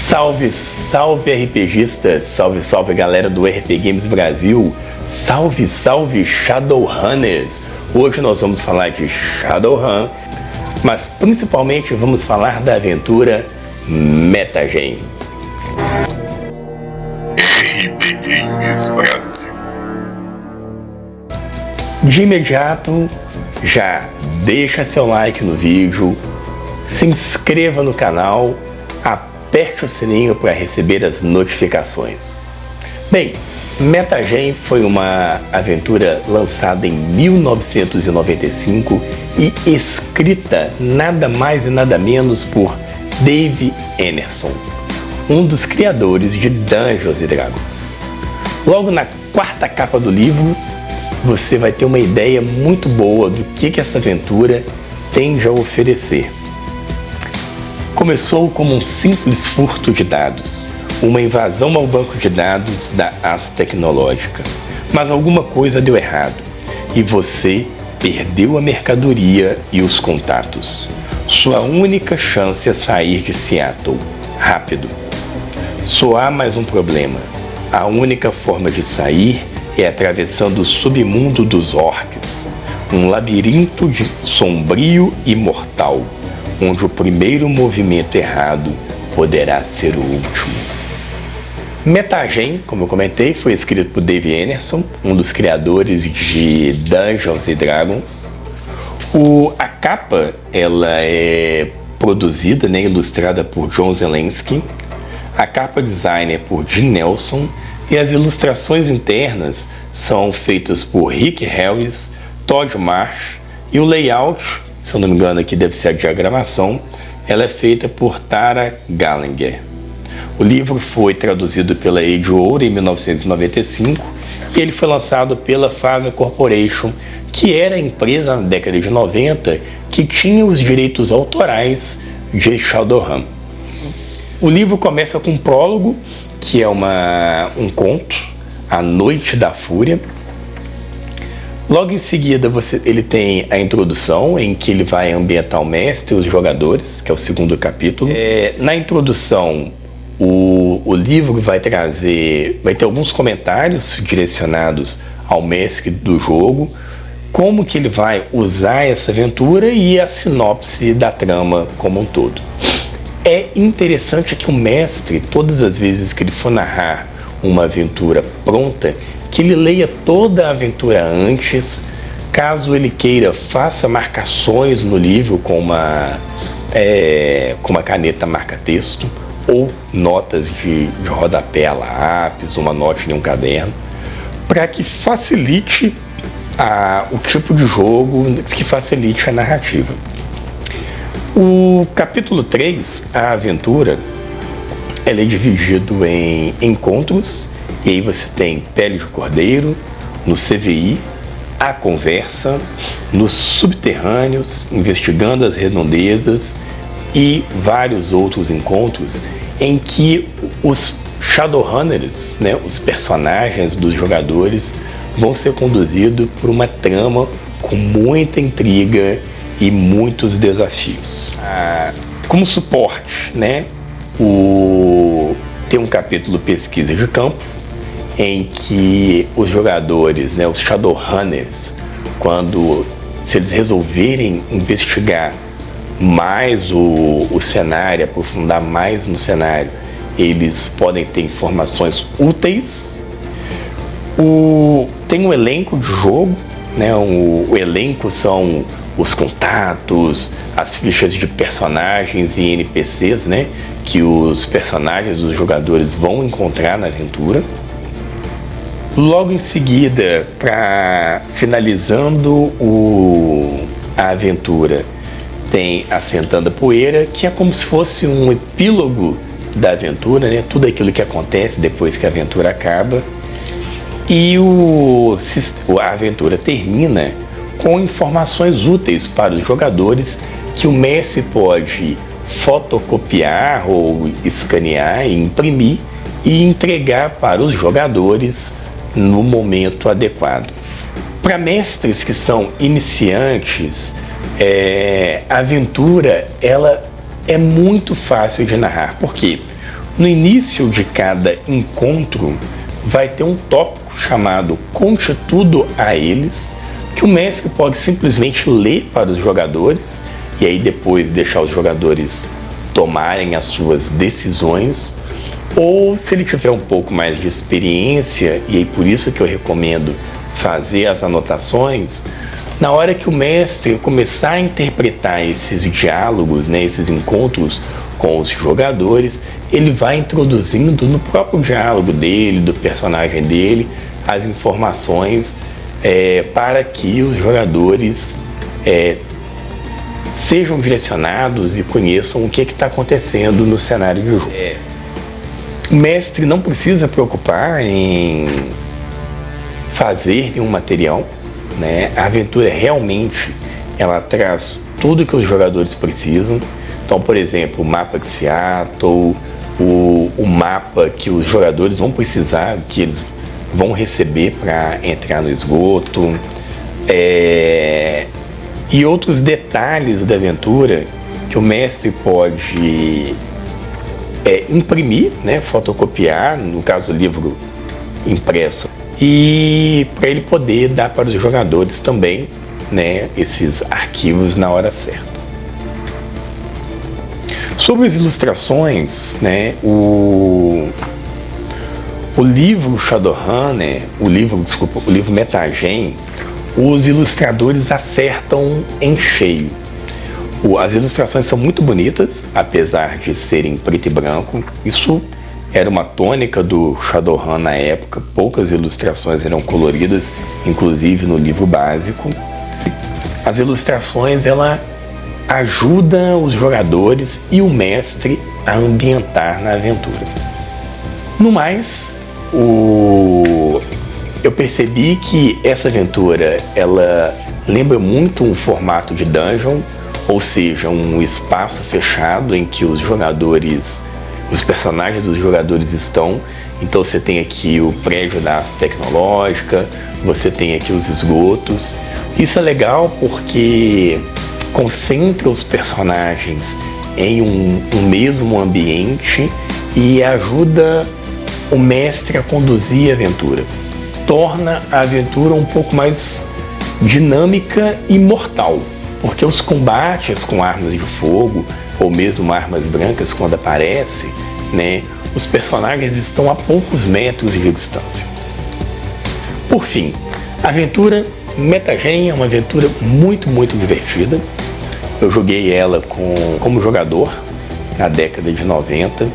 Salve, salve RPGistas, salve, salve galera do RP Games Brasil, salve, salve Shadowrunners. Hoje nós vamos falar de Shadowrun, mas principalmente vamos falar da aventura Metagen. RP Games Brasil. De imediato, já deixa seu like no vídeo, se inscreva no canal, aperte o sininho para receber as notificações. Bem, Metagen foi uma aventura lançada em 1995 e escrita nada mais e nada menos por Dave Emerson, um dos criadores de Dungeons & Dragons. Logo na quarta capa do livro, você vai ter uma ideia muito boa do que essa aventura tem a oferecer. Começou como um simples furto de dados, uma invasão ao banco de dados da AS Tecnológica. Mas alguma coisa deu errado e você perdeu a mercadoria e os contatos. Sua única chance é sair de Seattle, rápido. Só há mais um problema. A única forma de sair é atravessando o submundo dos orcs, um labirinto sombrio e mortal, onde o primeiro movimento errado poderá ser o último. Metagen, como eu comentei, foi escrito por Dave Emerson, um dos criadores de Dungeons & Dragons. A capa ela é produzida, ilustrada por John Zelensky. A capa design é por Jim Nelson e as ilustrações internas são feitas por Rick Harris, Todd Marsh, e o layout, se eu não me engano aqui deve ser a diagramação, ela é feita por Tara Gallagher. O livro foi traduzido pela Edgeworld em 1995 e ele foi lançado pela Fasa Corporation, que era a empresa na década de 90 que tinha os direitos autorais de Shadowrun. O livro começa com um prólogo, que é um conto, A Noite da Fúria. Logo em seguida ele tem a introdução, em que ele vai ambientar o mestre e os jogadores, que é o segundo capítulo. Na introdução, o livro vai ter alguns comentários direcionados ao mestre do jogo, como que ele vai usar essa aventura e a sinopse da trama como um todo. É interessante que o mestre, todas as vezes que ele for narrar uma aventura pronta, que ele leia toda a aventura antes. Caso ele queira, faça marcações no livro com uma caneta marca-texto ou notas de rodapé a lápis, uma nota em um caderno, para que facilite o tipo de jogo, que facilite a narrativa. O capítulo 3, a aventura, ela é dividido em encontros, e aí você tem Pele de Cordeiro, no CVI, A Conversa, nos Subterrâneos, Investigando as Redondezas e vários outros encontros em que os Shadowrunners, os personagens dos jogadores, vão ser conduzidos por uma trama com muita intriga e muitos desafios. Como suporte, tem um capítulo Pesquisa de Campo, em que os jogadores, os Shadowrunners, se eles resolverem investigar mais o cenário, aprofundar mais no cenário, eles podem ter informações úteis. Tem um elenco de jogo, o elenco são os contatos, as fichas de personagens e NPCs, que os personagens dos jogadores vão encontrar na aventura. Logo em seguida, finalizando a aventura, tem Assentando a Poeira, que é como se fosse um epílogo da aventura, tudo aquilo que acontece depois que a aventura acaba. E a aventura termina com informações úteis para os jogadores que o mestre pode fotocopiar ou escanear e imprimir e entregar para os jogadores no momento adequado. Para mestres que são iniciantes, a aventura ela é muito fácil de narrar. Por quê? No início de cada encontro vai ter um tópico chamado Conte Tudo a Eles, que o mestre pode simplesmente ler para os jogadores e aí depois deixar os jogadores tomarem as suas decisões, ou se ele tiver um pouco mais de experiência, e aí por isso que eu recomendo fazer as anotações, na hora que o mestre começar a interpretar esses diálogos, né, esses encontros com os jogadores, ele vai introduzindo no próprio diálogo dele, do personagem dele, as informações para que os jogadores sejam direcionados e conheçam o que está acontecendo no cenário de jogo. O mestre não precisa preocupar em fazer um material, né? A aventura realmente ela traz tudo que os jogadores precisam. Então, por exemplo, o mapa de Seattle, o mapa que os jogadores vão precisar, que eles vão receber para entrar no esgoto, e outros detalhes da aventura que o mestre pode imprimir, né, fotocopiar, no caso do livro impresso, e para ele poder dar para os jogadores também, né, esses arquivos na hora certa. Sobre as ilustrações, né, o livro Shadowrun, né, o livro Metagen, os ilustradores acertam em cheio. As ilustrações são muito bonitas, apesar de serem preto e branco. Isso era uma tônica do Shadowrun na época, poucas ilustrações eram coloridas, inclusive no livro básico. As ilustrações, ela ajuda os jogadores e o mestre a ambientar na aventura. No mais, eu percebi que essa aventura ela lembra muito um formato de dungeon, ou seja, um espaço fechado em que os personagens dos jogadores estão. Então você tem aqui o prédio da Asta Tecnológica, você tem aqui os esgotos. Isso é legal porque concentra os personagens em um mesmo ambiente e ajuda o mestre a conduzir a aventura. Torna a aventura um pouco mais dinâmica e mortal, porque os combates com armas de fogo, ou mesmo armas brancas quando aparece, né, os personagens estão a poucos metros de distância. Por fim, a aventura Metagen é uma aventura muito, muito divertida. Eu joguei ela como jogador na década de 90.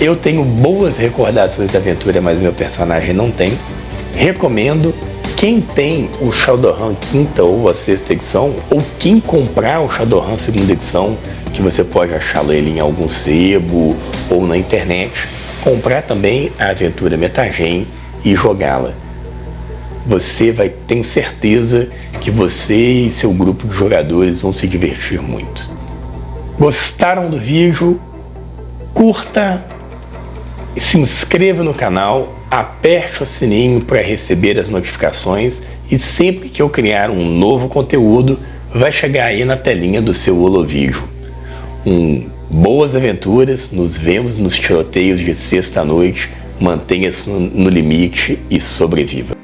Eu tenho boas recordações da aventura, mas meu personagem não tem. Recomendo. Quem tem o Shadowrun 5ª ou a 6ª edição, ou quem comprar o Shadowrun 2ª edição, que você pode achá-lo ele em algum sebo ou na internet, comprar também a aventura Metagen e jogá-la. Tenho certeza que você e seu grupo de jogadores vão se divertir muito. Gostaram do vídeo? Curta, se inscreva no canal, aperte o sininho para receber as notificações e sempre que eu criar um novo conteúdo, vai chegar aí na telinha do seu holovídeo. Boas aventuras, nos vemos nos tiroteios de sexta-noite, mantenha-se no limite e sobreviva.